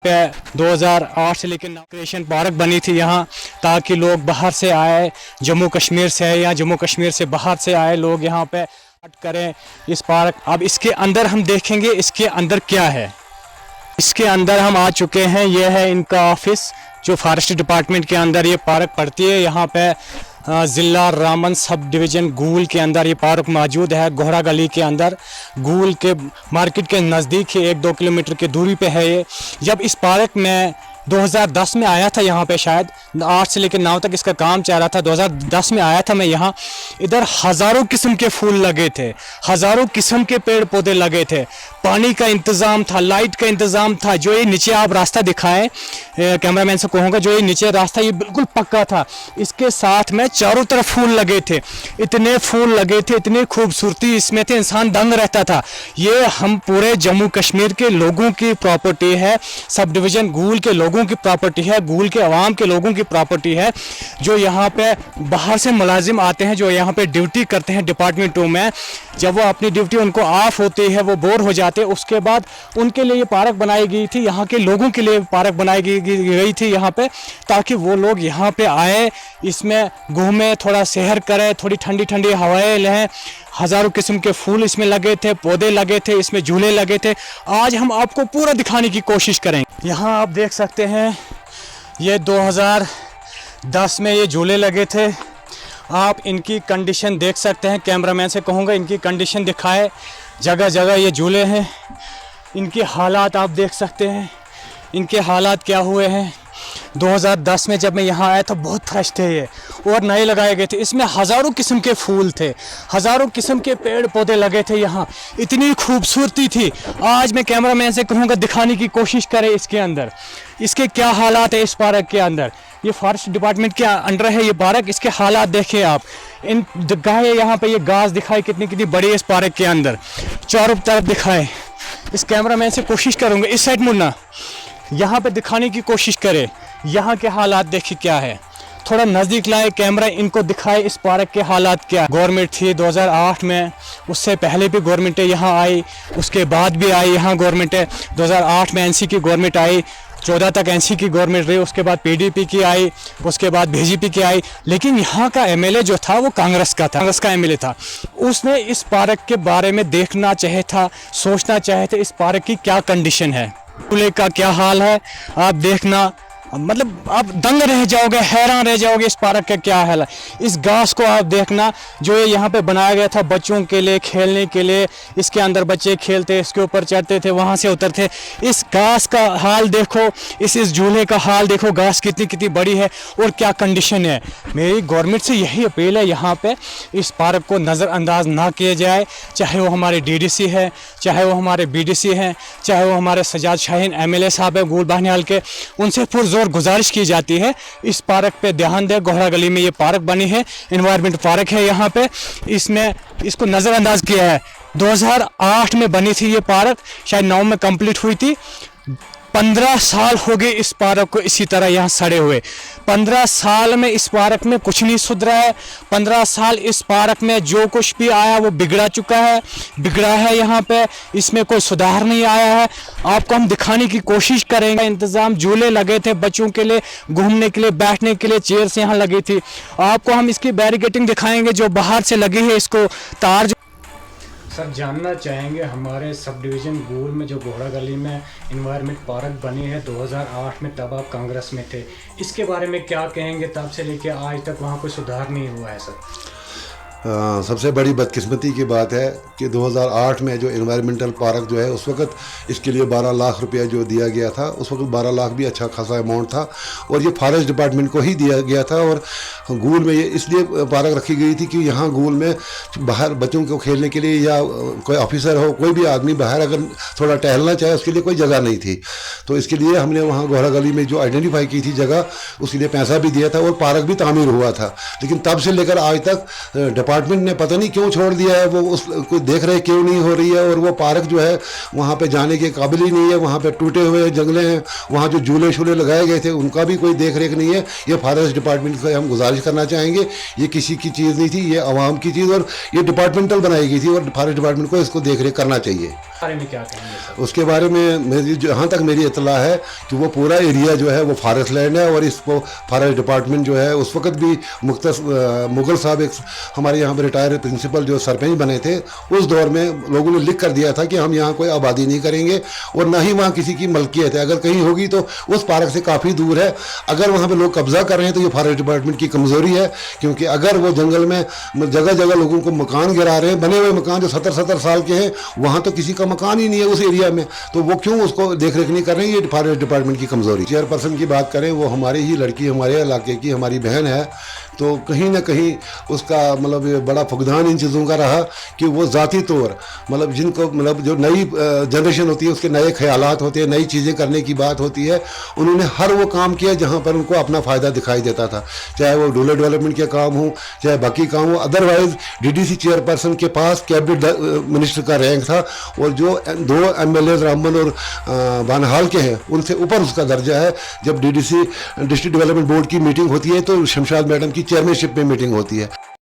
पे 2008 से लेकर क्रिएशन पार्क बनी थी यहाँ, ताकि लोग बाहर से आए, जम्मू कश्मीर से या जम्मू कश्मीर से बाहर से आए लोग यहाँ पे करें इस पार्क। अब इसके अंदर हम देखेंगे इसके अंदर क्या है। इसके अंदर हम आ चुके हैं, ये है इनका ऑफिस जो फॉरेस्ट डिपार्टमेंट के अंदर ये पार्क पड़ती है। यहाँ पे ज़िला रामन सब डिवीज़न गूल के अंदर ये पार्क मौजूद है, घोड़ा गली के अंदर, गूल के मार्केट के नज़दीक है, 1-2 किलोमीटर की दूरी पे है ये। जब इस पार्क में 2010 में आया था यहाँ पे, शायद 8 से लेकर 9 तक इसका काम चल रहा था। 2010 में आया था मैं यहाँ, इधर हज़ारों किस्म के फूल लगे थे, हज़ारों किस्म के पेड़ पौधे लगे थे, पानी का इंतज़ाम था, लाइट का इंतज़ाम था। जो ये नीचे आप रास्ता दिखाएं, कैमरामैन से कहूँगा, जो ये नीचे रास्ता ये बिल्कुल पक्का था। इसके साथ में चारों तरफ फूल लगे थे, इतने फूल लगे थे, इतनी खूबसूरती इसमें थे, इंसान दंग रहता था। ये हम पूरे जम्मू कश्मीर के लोगों की प्रॉपर्टी है, सब डिवीज़न गूल के लोगों की प्रॉपर्टी है, गूल के अवाम के लोगों की प्रॉपर्टी है। जो यहाँ पे बाहर से मुलाजिम आते हैं, जो यहाँ पे ड्यूटी करते हैं डिपार्टमेंटों में, जब वो अपनी ड्यूटी उनको ऑफ होती है, वो बोर हो जाते हैं, उसके बाद उनके लिए ये पार्क बनाई गई थी, यहाँ के लोगों के लिए पार्क बनाई गई थी यहाँ पे, ताकि वो लोग यहाँ पे आए, इसमें घूमें, थोड़ा सैर करें, थोड़ी ठंडी ठंडी हवाएं लें। हज़ारों किस्म के फूल इसमें लगे थे, पौधे लगे थे, इसमें झूले लगे थे। आज हम आपको पूरा दिखाने की कोशिश करेंगे। यहाँ आप देख सकते हैं, ये 2010 में ये झूले लगे थे। आप इनकी कंडीशन देख सकते हैं, कैमरामैन से कहूँगा इनकी कंडीशन दिखाए। जगह जगह ये झूले हैं, इनके हालात आप देख सकते हैं, इनके हालात क्या हुए हैं। 2010 में जब मैं यहाँ आया था बहुत फ्रेश थे ये, और नए लगाए गए थे। इसमें हज़ारों किस्म के फूल थे, हज़ारों किस्म के पेड़ पौधे लगे थे यहाँ, इतनी खूबसूरती थी। आज मैं कैमरामैन से कहूँगा दिखाने की कोशिश करें इसके अंदर, इसके क्या हालात है इस पार्क के अंदर। ये फॉरेस्ट डिपार्टमेंट के अंडर है ये पार्क, इसके हालात देखें आप। इन गाय यहाँ पे ये घास दिखाए कितनी कितनी बड़ी है इस पार्क के अंदर, चारों तरफ दिखाए। इस कैमरामैन से कोशिश करूँगा इस साइड मुड़ना, यहाँ पे दिखाने की कोशिश करें। यहाँ के हालात देखिए क्या है, थोड़ा नज़दीक लाए कैमरा, इनको दिखाए इस पार्क के हालात क्या। गवर्नमेंट थी 2008 में, उससे पहले भी गवर्नमेंट यहाँ आई, उसके बाद भी आई यहाँ गवर्नमेंट है। 2008 में एनसी की गवर्नमेंट आई, 14 तक एनसी की गवर्नमेंट रही, उसके बाद पीडीपी की आई, उसके बाद बीजेपी की आई। लेकिन यहाँ का एमएलए जो था वो कांग्रेस का था, कांग्रेस का एमएलए था। उसने इस पार्क के बारे में देखना चाहे था, सोचना चाहे थे इस पार्क की क्या कंडीशन है, झूले का क्या हाल है। आप देखना, मतलब आप दंग रह जाओगे, हैरान रह जाओगे इस पार्क का क्या हाल है। इस घास को आप देखना, जो ये यहाँ पे बनाया गया था बच्चों के लिए खेलने के लिए, इसके अंदर बच्चे खेलते, इसके ऊपर चढ़ते थे, वहाँ से उतरते। इस घास का हाल देखो, इस झूले का हाल देखो, घास कितनी कितनी बड़ी है और क्या कंडीशन है। मेरी गवर्नमेंट से यही अपील है, यहाँ पे इस पार्क को नज़रअंदाज ना किया जाए, चाहे वो हमारे डीडीसी है, चाहे वो हमारे बीडीसी हैं, चाहे वो हमारे सजाद शाहीन एमएलए साहब है गूल बहनियाल के, उनसे और गुजारिश की जाती है इस पार्क पे ध्यान दें। घोड़ा गली में ये पार्क बनी है, एनवायरनमेंट पार्क है यहाँ पे, इसमें इसको नज़रअंदाज किया है। 2008 में बनी थी ये पार्क, शायद 9 में कंप्लीट हुई थी। 15 साल हो गए इस पार्क को इसी तरह यहाँ सड़े हुए। 15 साल में इस पार्क में कुछ नहीं सुधरा है। 15 साल इस पार्क में जो कुछ भी आया वो बिगड़ा चुका है, बिगड़ा है यहाँ पे, इसमें कोई सुधार नहीं आया है। आपको हम दिखाने की कोशिश करेंगे। इंतज़ाम झूले लगे थे बच्चों के लिए, घूमने के लिए, बैठने के लिए चेयर्स यहाँ लगी थी। आपको हम इसकी बैरिकेटिंग दिखाएंगे जो बाहर से लगी है, इसको तार। सर जानना चाहेंगे हमारे सब डिवीज़न गूल में जो घोड़ा गली में इन्वायरमेंट पार्क बनी है 2008 में, तब आप कांग्रेस में थे, इसके बारे में क्या कहेंगे? तब से लेके आज तक वहाँ कोई सुधार नहीं हुआ है सर। सबसे बड़ी बदकिस्मती की बात है कि 2008 में जो एनवायरमेंटल पार्क जो है, उस वक्त इसके लिए 12 लाख रुपया जो दिया गया था, उस वक्त 12 लाख भी अच्छा खासा अमाउंट था और ये फॉरेस्ट डिपार्टमेंट को ही दिया गया था। और गूल में ये इसलिए पार्क रखी गई थी कि यहाँ गूल में बाहर बच्चों को खेलने के लिए या कोई ऑफिसर हो, कोई भी आदमी बाहर अगर थोड़ा टहलना चाहे, उसके लिए कोई जगह नहीं थी। तो इसके लिए हमने वहाँ घोड़ा गली में जो आइडेंटिफाई की थी जगह, उसके लिए पैसा भी दिया था और पार्क भी तामीर हुआ था। लेकिन तब से लेकर आज तक डिपार्टमेंट ने पता नहीं क्यों छोड़ दिया है, वो उस कोई देख रहे क्यों नहीं हो रही है। और वो पार्क जो है वहाँ पे जाने के काबिल ही नहीं है, वहाँ पे टूटे हुए जंगले हैं, वहाँ जो झूले शूले लगाए गए थे उनका भी कोई देख रेख नहीं है। ये फॉरेस्ट डिपार्टमेंट से हम गुजारिश करना चाहेंगे, ये किसी की चीज़ नहीं थी, ये आवाम की चीज़, और ये डिपार्टमेंटल बनाई गई थी और फॉरेस्ट डिपार्टमेंट को इसको देख रेख करना चाहिए। बारे में क्या कहेंगे सर? उसके बारे में मेरी जहाँ तक मेरी इतला है कि वो पूरा एरिया जो है वो फॉरेस्ट लैंड है, और इसको फॉरेस्ट डिपार्टमेंट जो है उस वक्त भी मुगल साहब एक हमारे यहाँ पर रिटायर्ड प्रिंसिपल जो सरपंच बने थे, उस दौर में लोगों ने लिख कर दिया था कि हम यहाँ कोई आबादी नहीं करेंगे और ना ही वहाँ किसी की मलकियत है। अगर कहीं होगी तो उस पार्क से काफ़ी दूर है। अगर वहाँ पे लोग कब्जा कर रहे हैं तो ये फॉरेस्ट डिपार्टमेंट की कमज़ोरी है, क्योंकि अगर वो जंगल में जगह जगह लोगों को मकान गिरा रहे हैं, बने हुए मकान जो 70-70 साल के हैं, वहाँ तो किसी का मकान ही नहीं है उस एरिया में, तो वो क्यों उसको देख रेख नहीं कर रहे हैं? ये फॉरेस्ट डिपार्टमेंट की कमज़ोरी। चेयरपर्सन की बात करें, वो हमारी ही लड़की, हमारे इलाके की हमारी बहन है, तो कहीं ना कहीं उसका मतलब बड़ा फुकदान इन चीज़ों का रहा कि वो ज़ाती तौर मतलब जिनको मतलब जो नई जनरेशन होती है उसके नए ख्यालात होते हैं, नई चीज़ें करने की बात होती है, उन्होंने हर वो काम किया जहाँ पर उनको अपना फ़ायदा दिखाई देता था, चाहे वो रूरल डेवलपमेंट के काम हो, चाहे बाकी काम हो। अदरवाइज़ डीडीसी चेयरपर्सन के पास कैबिनेट मिनिस्टर का रैंक था, और जो 2 MLA रामबन और बानहाल के हैं उनसे ऊपर उसका दर्जा है। जब डीडीसी डिस्ट्रिक्ट डेवलपमेंट बोर्ड की मीटिंग होती है तो शमशाद मैडम की चेयरमैनशिप में मीटिंग होती है।